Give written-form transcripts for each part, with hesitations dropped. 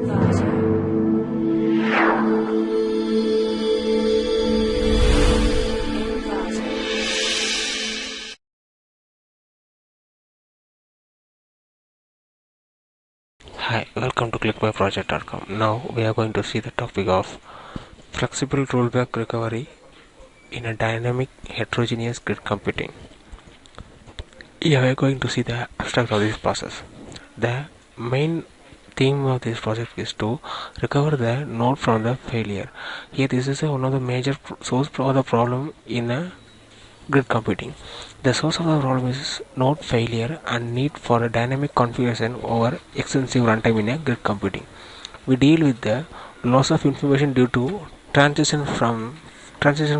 Hi, welcome to clickmyproject.com. Now we are going to see the topic of flexible rollback recovery in a dynamic heterogeneous grid computing. Here we are going to see the abstract of this process. The main theme of this project is to recover the node from the failure. Here this is one of the major source of the problem in a grid computing. The source of the problem is node failure and need for a dynamic configuration over extensive runtime in a grid computing. We deal with the loss of information due to transition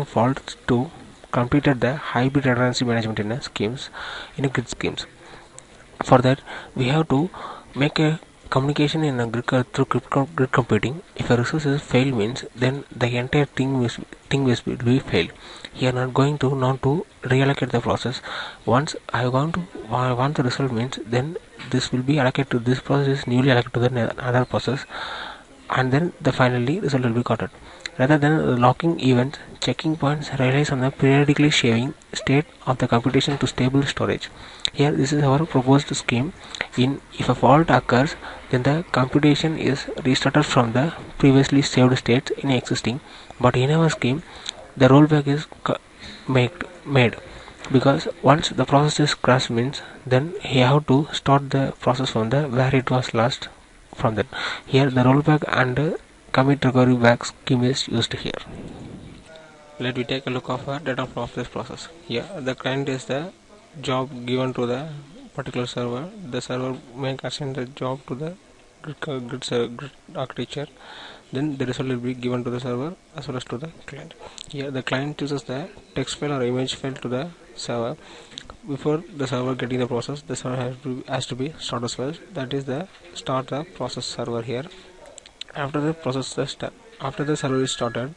faults to completed the hybrid redundancy management in a grid schemes. For that, we have to make a communication in a through grid computing. If a resource is fail means then the entire thing will be failed. Here not going to reallocate the process. Once want the result means then this will be allocated to this process is newly allocated to the other process, and then the finally result will be gotten. Rather than locking events, checking points relies on the periodically shaving state of the computation to stable storage. Here this is our proposed scheme. If a fault occurs, then the computation is restarted from the previously saved states in existing. But in our scheme, the rollback is made because once the process is crashed means then you have to start the process from the where it was last from that. Here the rollback and commit recovery back scheme is used here. Let me take a look of a data flow of this process. Here the client is the job given to the particular server. The server may assign the job to the grid architecture. Then the result will be given to the server as well as to the client. Here the client uses the text file or image file to the server. Before the server getting the process, the server has to be started first. That is the start the process server here. After the server is started,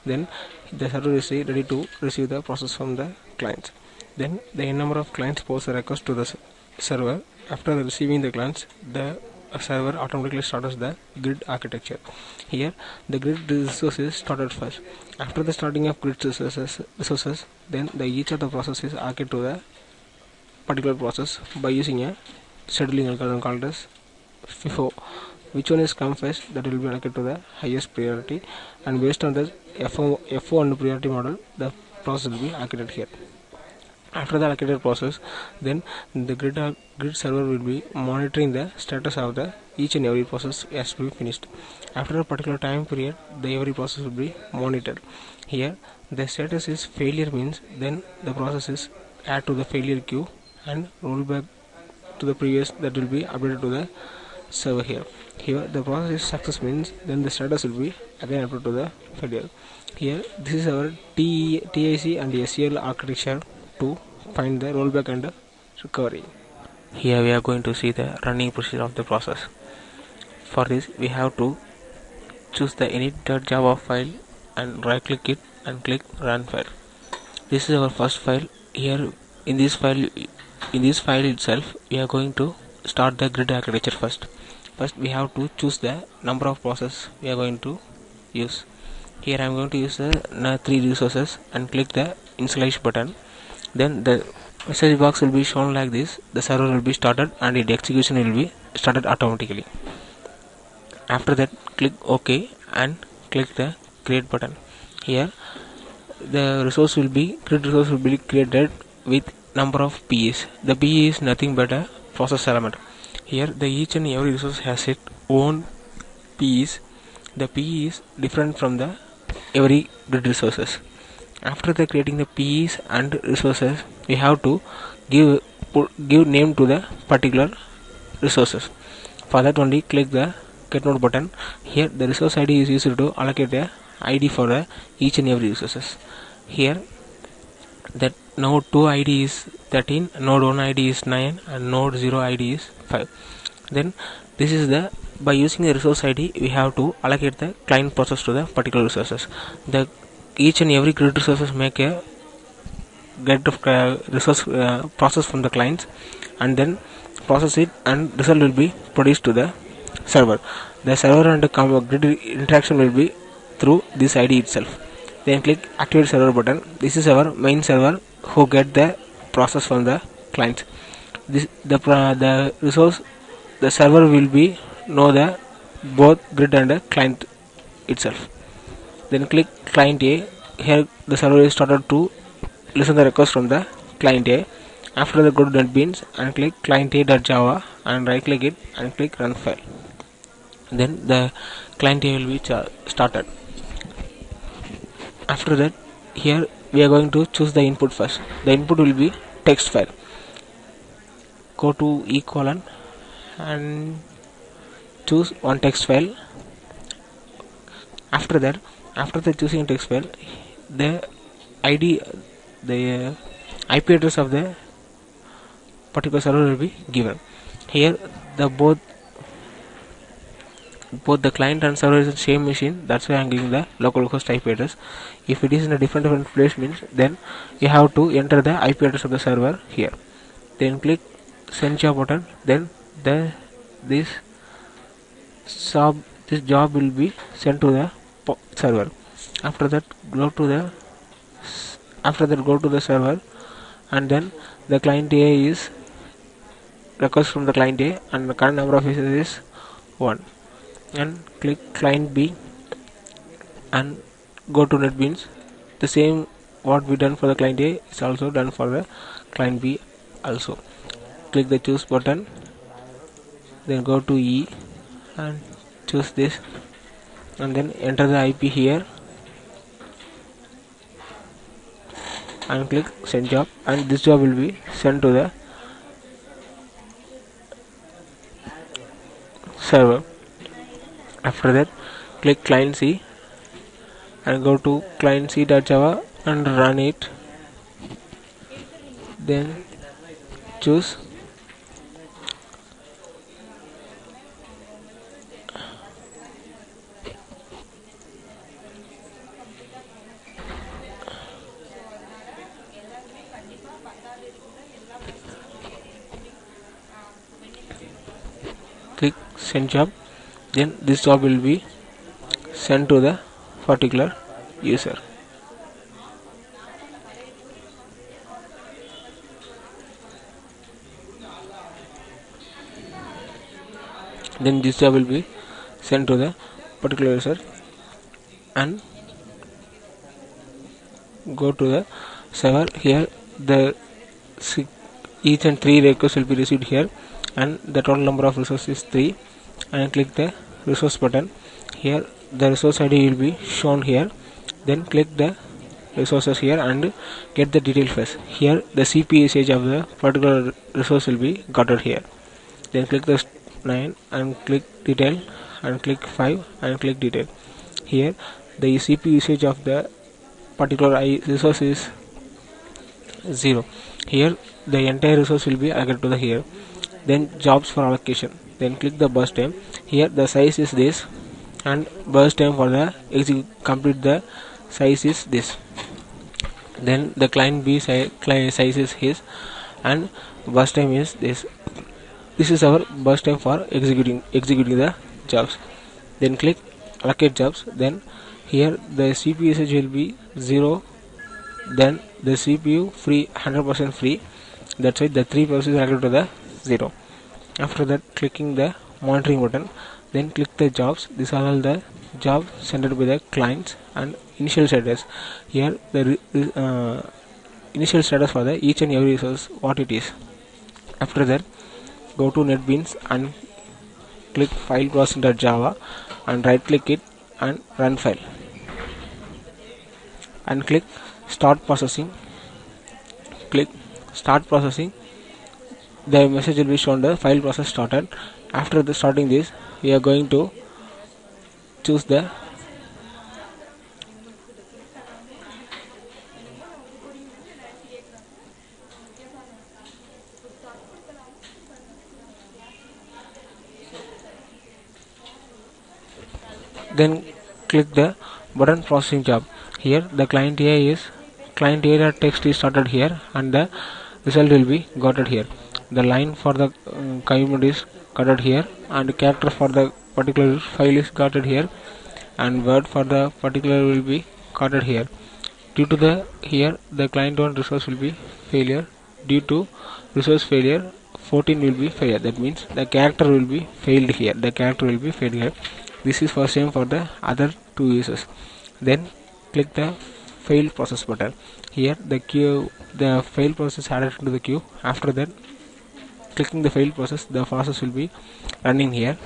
then the server is ready to receive the process from the clients. Then the n number of clients post a request to the server. After receiving the clients, the server automatically starts the grid architecture. Here the grid resources started first. After the starting of grid resources, then each of the processes is allocated to the particular process by using a scheduling algorithm called as FIFO. Which one is come first, that will be allocated to the highest priority, and based on the FO and priority model, the process will be allocated here. After the allocated process, then the grid server will be monitoring the status of the each and every process has to be finished. After a particular time period, the every process will be monitored. Here the status is failure means then the process is add to the failure queue and roll back to the previous, that will be updated to the server here. Here the process is success means then the status will be again updated to the failure. Here this is our TIC and SCL architecture to find the rollback and recovery. Here we are going to see the running procedure of the process. For this we have to choose the init.java file and right click it and click run file. This is our first file. Here in this file itself we are going to start the grid architecture first. First we have to choose the number of process we are going to use. Here I am going to use the 3 resources and click the initialize button. Then the message box will be shown like this. The server will be started and the execution will be started automatically. After that click OK and click the create button. Here the grid resource will be created with number of PEs. The PE is nothing but a process element. Here the each and every resource has its own PEs. The PE is different from the every grid resources. After the creating the PEs and resources, we have to give name to the particular resources. For that only click the get node button. Here the resource ID is used to allocate the ID for each and every resources. Here that node 2 ID is 13, node 1 ID is 9 and node 0 ID is 5. Then this is the by using the resource ID we have to allocate the client process to the particular resources. The each and every grid resources make a get resource process from the clients and then process it and result will be produced to the server. The server and the grid interaction will be through this ID itself. Then click activate server button. This is our main server who get the process from the client. This the resource, the server will be know the both grid and the client itself. Then click client A. Here the server is started to listen the request from the client A. After that, go to NetBeans and click client A.java and right click it and click run file. Then the client A will be started. After that, here we are going to choose the input first. The input will be text file. Go to equal and choose one text file. After that, after the choosing text file, the ID, the IP address of the particular server will be given. Here the both the client and server is the same machine, that's why I am giving the localhost IP address. If it is in a different place means then you have to enter the IP address of the server here. Then click send job button. Then this job will be sent to the server. After that go to the server, and then the client A is request from the client A and the current number of users is 1, and click client B and go to NetBeans. The same what we done for the client A is also done for the client B also. Click the choose button, then go to E and choose this, and then enter the IP here and click send job, and this job will be sent to the server. After that, click client C and go to client C.java and run it. Then choose click send job. Then this job will be sent to the particular user. Then this job will be sent to the particular user, and go to the server. Here the each and 3 requests will be received here, and the total number of resources is 3, and click the resource button. Here the resource ID will be shown here. Then click the resources here and get the detail first. Here the CPU usage of the particular resource will be got here. Then click the 9 and click detail and click 5 and click detail. Here the CPU usage of the particular resource is 0. Here the entire resource will be allocated to the here. Then jobs for allocation. Then click the burst time. Here the size is this, and burst time for the complete the size is this. Then the client B size is his, and burst time is this. This is our burst time for executing the jobs. Then click allocate jobs. Then here the CPU usage will be 0. Then the CPU free 100% free. That's why the 3% is allocated to the 0. After that, clicking the monitoring button. Then click the jobs. These are all the jobs sent by the clients and initial status. Here the initial status for the each and every resource what it is. After that, go to NetBeans and click file processing.java and right click it and run file, and click start processing. Click start processing. The message will be shown the file process started. After the starting this, we are going to choose the then click the button processing job. Here the client A is client A text is started here, and the result will be got here. The line for the command is got here, and character for the particular file is got it here, and word for the particular will be got it here. Due to the here the client one resource will be failure. Due to resource failure, 14 will be failure. That means the character will be failed here. The character will be failed here. This is for same for the other two users. Then click the fail process button. Here the queue, the fail process added to the queue. After that, clicking the fail process, the process will be running here.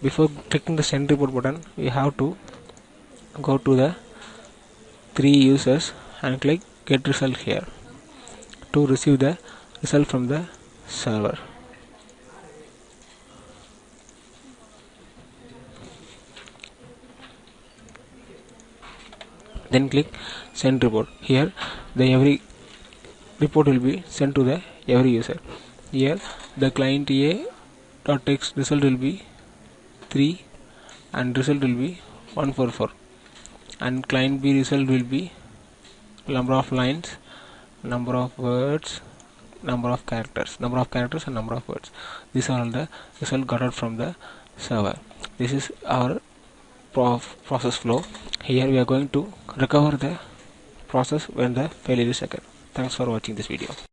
Before clicking the send report button, we have to go to the 3 users and click get result here to receive the result from the server. Then click send report. Here the every report will be sent to the every user. Here the client a.text result will be 3 and result will be 144, and client B result will be number of lines, number of words, number of characters and number of words. These are all the result got out from the server. This is our process flow. Here we are going to recover the process when the failure is occurred. Thanks for watching this video.